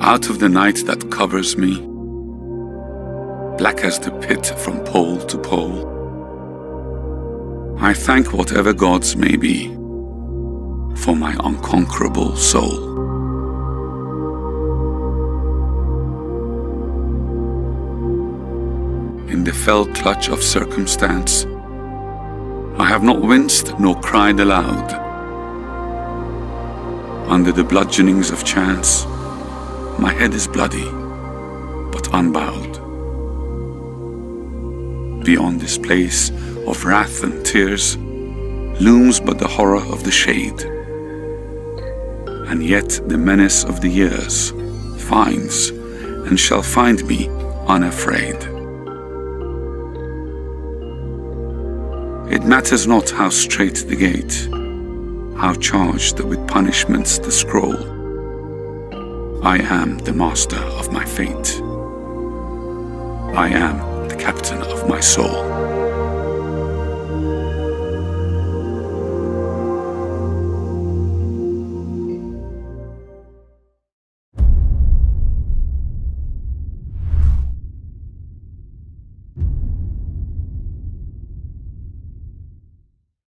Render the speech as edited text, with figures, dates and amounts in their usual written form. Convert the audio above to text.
Out of the night that covers me, black as the pit from pole to pole, I thank whatever gods may be for my unconquerable soul. In the fell clutch of circumstance, I have not winced nor cried aloud. Under the bludgeonings of chance, my head is bloody, but unbowed. Beyond this place of wrath and tears looms but the horror of the shade, and yet the menace of the years finds and shall find me unafraid. It matters not how strait the gate, how charged with punishments the scroll. I am the master of my fate. I am the captain of my soul.